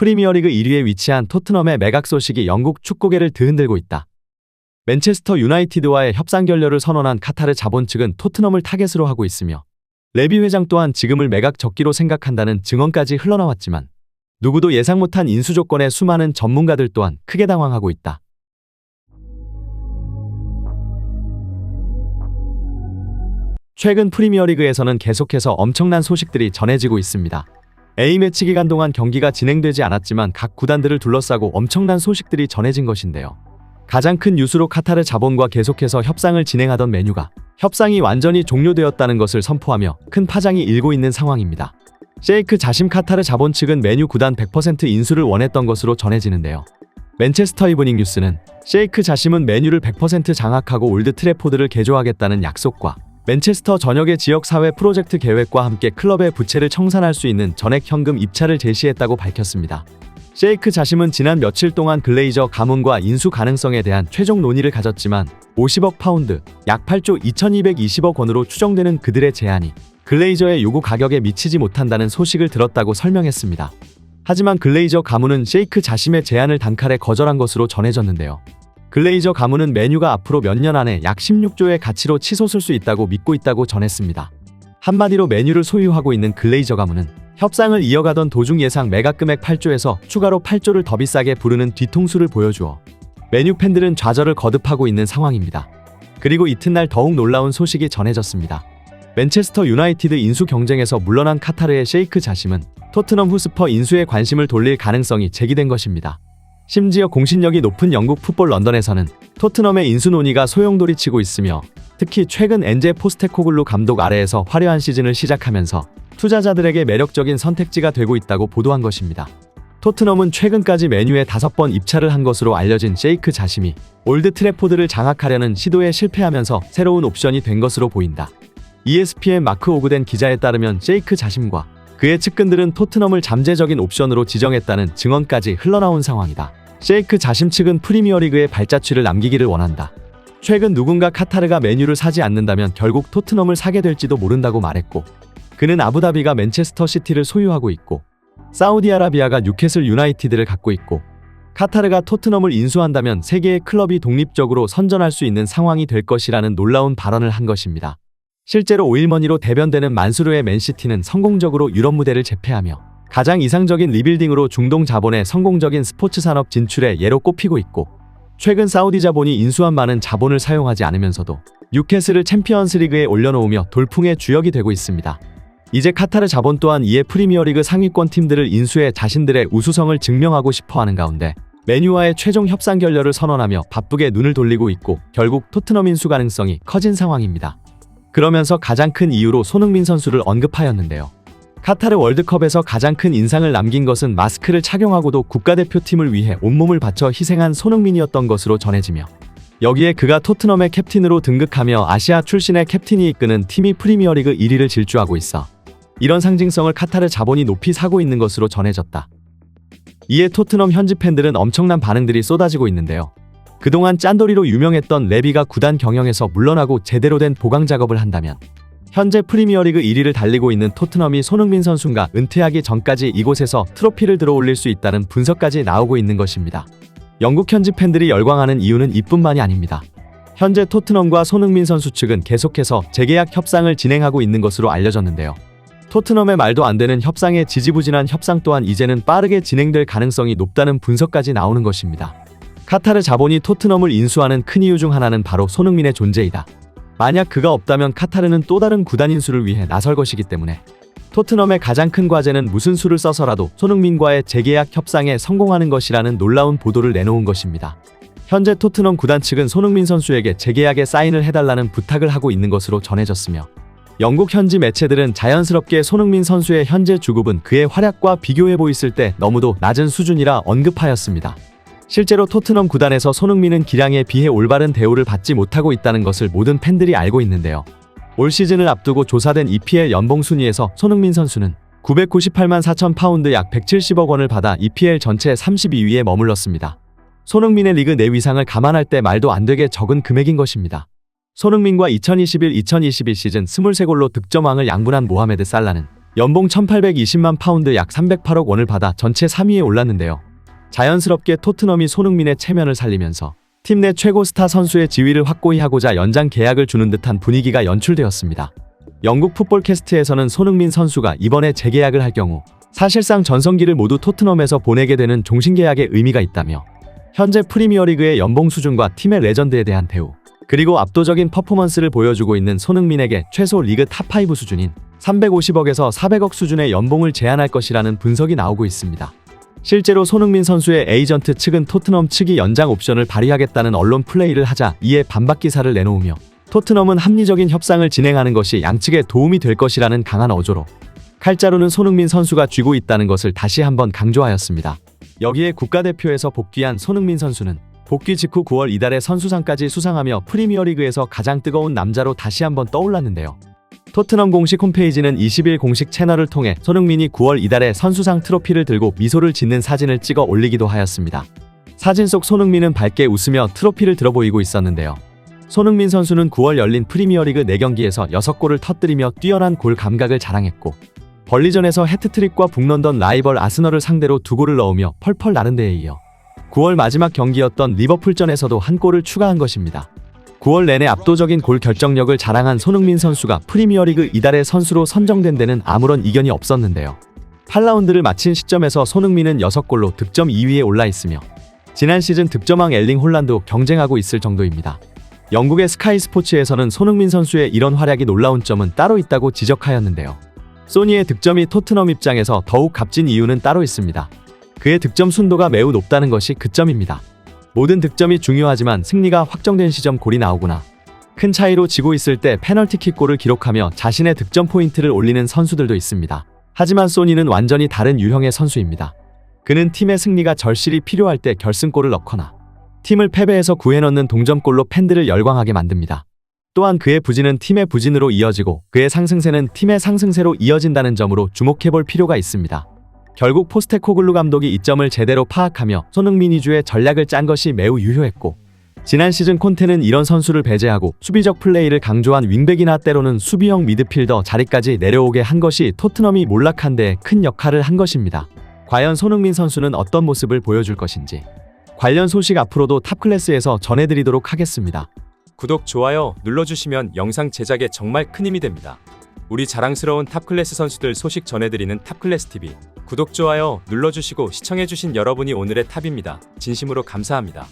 프리미어리그 1위에 위치한 토트넘의 매각 소식이 영국 축구계를 드흔들고 있다. 맨체스터 유나이티드와의 협상 결렬을 선언한 카타르 자본 측은 토트넘을 타겟으로 하고 있으며 레비 회장 또한 지금을 매각 적기로 생각한다는 증언까지 흘러나왔지만 누구도 예상 못한 인수 조건에 수많은 전문가들 또한 크게 당황하고 있다. 최근 프리미어리그에서는 계속해서 엄청난 소식들이 전해지고 있습니다. A매치 기간 동안 경기가 진행되지 않았지만 각 구단들을 둘러싸고 엄청난 소식들이 전해진 것인데요. 가장 큰 뉴스로 카타르 자본과 계속해서 협상을 진행하던 맨유가 협상이 완전히 종료되었다는 것을 선포하며 큰 파장이 일고 있는 상황입니다. 셰이크 자심 카타르 자본 측은 맨유 구단 100% 인수를 원했던 것으로 전해지는데요. 맨체스터 이브닝 뉴스는 셰이크 자심은 맨유를 100% 장악하고 올드 트래포드를 개조하겠다는 약속과 맨체스터 전역의 지역사회 프로젝트 계획과 함께 클럽의 부채를 청산할 수 있는 전액 현금 입찰을 제시했다고 밝혔습니다. 셰이크 자심은 지난 며칠 동안 글레이저 가문과 인수 가능성에 대한 최종 논의를 가졌지만 50억 파운드, 약 8조 2220억 원으로 추정되는 그들의 제안이 글레이저의 요구 가격에 미치지 못한다는 소식을 들었다고 설명했습니다. 하지만 글레이저 가문은 셰이크 자심의 제안을 단칼에 거절한 것으로 전해졌는데요. 글레이저 가문은 맨유가 앞으로 몇 년 안에 약 16조의 가치로 치솟을 수 있다고 믿고 있다고 전했습니다. 한마디로 맨유를 소유하고 있는 글레이저 가문은 협상을 이어가던 도중 예상 매각 금액 8조에서 추가로 8조를 더 비싸게 부르는 뒤통수를 보여주어 맨유 팬들은 좌절을 거듭하고 있는 상황입니다. 그리고 이튿날 더욱 놀라운 소식이 전해졌습니다. 맨체스터 유나이티드 인수 경쟁에서 물러난 카타르의 셰이크 자심은 토트넘 후스퍼 인수에 관심을 돌릴 가능성이 제기된 것입니다. 심지어 공신력이 높은 영국 풋볼 런던에서는 토트넘의 인수 논의가 소용돌이치고 있으며 특히 최근 엔제 포스테코글루 감독 아래에서 화려한 시즌을 시작하면서 투자자들에게 매력적인 선택지가 되고 있다고 보도한 것입니다. 토트넘은 최근까지 맨유에 5번 입찰을 한 것으로 알려진 셰이크 자심이 올드 트래포드를 장악하려는 시도에 실패하면서 새로운 옵션이 된 것으로 보인다. ESPN 마크 오그덴 기자에 따르면 셰이크 자심과 그의 측근들은 토트넘을 잠재적인 옵션으로 지정했다는 증언까지 흘러나온 상황이다. 셰이크 자심 측은 프리미어리그에 발자취를 남기기를 원한다. 최근 누군가 카타르가 맨유를 사지 않는다면 결국 토트넘을 사게 될지도 모른다고 말했고 그는 아부다비가 맨체스터 시티를 소유하고 있고 사우디아라비아가 뉴캐슬 유나이티드를 갖고 있고 카타르가 토트넘을 인수한다면 세 개의 클럽이 독립적으로 선전할 수 있는 상황이 될 것이라는 놀라운 발언을 한 것입니다. 실제로 오일머니로 대변되는 만수르의 맨시티는 성공적으로 유럽 무대를 제패하며 가장 이상적인 리빌딩으로 중동 자본의 성공적인 스포츠 산업 진출의 예로 꼽히고 있고 최근 사우디 자본이 인수한 많은 자본을 사용하지 않으면서도 뉴캐슬을 챔피언스 리그에 올려놓으며 돌풍의 주역이 되고 있습니다. 이제 카타르 자본 또한 이에 프리미어리그 상위권 팀들을 인수해 자신들의 우수성을 증명하고 싶어하는 가운데 맨유와의 최종 협상 결렬을 선언하며 바쁘게 눈을 돌리고 있고 결국 토트넘 인수 가능성이 커진 상황입니다. 그러면서 가장 큰 이유로 손흥민 선수를 언급하였는데요. 카타르 월드컵에서 가장 큰 인상을 남긴 것은 마스크를 착용하고도 국가대표팀을 위해 온몸을 바쳐 희생한 손흥민이었던 것으로 전해지며 여기에 그가 토트넘의 캡틴으로 등극하며 아시아 출신의 캡틴이 이끄는 팀이 프리미어리그 1위를 질주하고 있어 이런 상징성을 카타르 자본이 높이 사고 있는 것으로 전해졌다. 이에 토트넘 현지 팬들은 엄청난 반응들이 쏟아지고 있는데요. 그동안 짠돌이로 유명했던 레비가 구단 경영에서 물러나고 제대로 된 보강 작업을 한다면 현재 프리미어리그 1위를 달리고 있는 토트넘이 손흥민 선수가 은퇴하기 전까지 이곳에서 트로피를 들어올릴 수 있다는 분석까지 나오고 있는 것입니다. 영국 현지 팬들이 열광하는 이유는 이뿐만이 아닙니다. 현재 토트넘과 손흥민 선수 측은 계속해서 재계약 협상을 진행하고 있는 것으로 알려졌는데요. 토트넘의 말도 안 되는 협상에 지지부진한 협상 또한 이제는 빠르게 진행될 가능성이 높다는 분석까지 나오는 것입니다. 카타르 자본이 토트넘을 인수하는 큰 이유 중 하나는 바로 손흥민의 존재이다. 만약 그가 없다면 카타르는 또 다른 구단 인수를 위해 나설 것이기 때문에 토트넘의 가장 큰 과제는 무슨 수를 써서라도 손흥민과의 재계약 협상에 성공하는 것이라는 놀라운 보도를 내놓은 것입니다. 현재 토트넘 구단 측은 손흥민 선수에게 재계약에 사인을 해달라는 부탁을 하고 있는 것으로 전해졌으며 영국 현지 매체들은 자연스럽게 손흥민 선수의 현재 주급은 그의 활약과 비교해 보였을 때 너무도 낮은 수준이라 언급하였습니다. 실제로 토트넘 구단에서 손흥민은 기량에 비해 올바른 대우를 받지 못하고 있다는 것을 모든 팬들이 알고 있는데요. 올 시즌을 앞두고 조사된 EPL 연봉 순위에서 손흥민 선수는 998만 4천 파운드 약 170억 원을 받아 EPL 전체 32위에 머물렀습니다. 손흥민의 리그 내 위상을 감안할 때 말도 안 되게 적은 금액인 것입니다. 손흥민과 2021-2022 시즌 23골로 득점왕을 양분한 모하메드 살라는 연봉 1820만 파운드 약 308억 원을 받아 전체 3위에 올랐는데요. 자연스럽게 토트넘이 손흥민의 체면을 살리면서 팀 내 최고 스타 선수의 지위를 확고히 하고자 연장 계약을 주는 듯한 분위기가 연출되었습니다. 영국 풋볼캐스트에서는 손흥민 선수가 이번에 재계약을 할 경우 사실상 전성기를 모두 토트넘에서 보내게 되는 종신계약의 의미가 있다며 현재 프리미어리그의 연봉 수준과 팀의 레전드에 대한 대우, 그리고 압도적인 퍼포먼스를 보여주고 있는 손흥민에게 최소 리그 탑5 수준인 350억에서 400억 수준의 연봉을 제안할 것이라는 분석이 나오고 있습니다. 실제로 손흥민 선수의 에이전트 측은 토트넘 측이 연장 옵션을 발휘하겠다는 언론 플레이를 하자 이에 반박 기사를 내놓으며 토트넘은 합리적인 협상을 진행하는 것이 양측에 도움이 될 것이라는 강한 어조로 칼자루는 손흥민 선수가 쥐고 있다는 것을 다시 한번 강조하였습니다. 여기에 국가대표에서 복귀한 손흥민 선수는 복귀 직후 9월 이달에 선수상까지 수상하며 프리미어리그에서 가장 뜨거운 남자로 다시 한번 떠올랐는데요. 토트넘 공식 홈페이지는 20일 공식 채널을 통해 손흥민이 9월 이달에 선수상 트로피를 들고 미소를 짓는 사진을 찍어 올리기도 하였습니다. 사진 속 손흥민은 밝게 웃으며 트로피를 들어 보이고 있었는데요. 손흥민 선수는 9월 열린 프리미어리그 4경기에서 6골을 터뜨리며 뛰어난 골 감각을 자랑했고 벌리전에서 해트트릭과 북런던 라이벌 아스널을 상대로 2골을 넣으며 펄펄 나른 데에 이어 9월 마지막 경기였던 리버풀전에서도 한 골을 추가한 것입니다. 9월 내내 압도적인 골 결정력을 자랑한 손흥민 선수가 프리미어리그 이달의 선수로 선정된 데는 아무런 이견이 없었는데요. 8라운드를 마친 시점에서 손흥민은 6골로 득점 2위에 올라 있으며 지난 시즌 득점왕 엘링 홀란드와 경쟁하고 있을 정도입니다. 영국의 스카이 스포츠에서는 손흥민 선수의 이런 활약이 놀라운 점은 따로 있다고 지적하였는데요. 소니의 득점이 토트넘 입장에서 더욱 값진 이유는 따로 있습니다. 그의 득점 순도가 매우 높다는 것이 그 점입니다. 모든 득점이 중요하지만 승리가 확정된 시점 골이 나오거나 큰 차이로 지고 있을 때 페널티킥 골을 기록하며 자신의 득점 포인트를 올리는 선수들도 있습니다. 하지만 소니는 완전히 다른 유형의 선수입니다. 그는 팀의 승리가 절실히 필요할 때 결승골을 넣거나 팀을 패배해서 구해넣는 동점골로 팬들을 열광하게 만듭니다. 또한 그의 부진은 팀의 부진으로 이어지고 그의 상승세는 팀의 상승세로 이어진다는 점으로 주목해볼 필요가 있습니다. 결국 포스테코글루 감독이 이 점을 제대로 파악하며 손흥민 위주의 전략을 짠 것이 매우 유효했고 지난 시즌 콘테는 이런 선수를 배제하고 수비적 플레이를 강조한 윙백이나 때로는 수비형 미드필더 자리까지 내려오게 한 것이 토트넘이 몰락한 데 큰 역할을 한 것입니다. 과연 손흥민 선수는 어떤 모습을 보여줄 것인지 관련 소식 앞으로도 탑클래스에서 전해드리도록 하겠습니다. 구독, 좋아요 눌러주시면 영상 제작에 정말 큰 힘이 됩니다. 우리 자랑스러운 탑클래스 선수들 소식 전해드리는 탑클래스TV 구독, 좋아요 눌러주시고 시청해주신 여러분이 오늘의 탑입니다. 진심으로 감사합니다.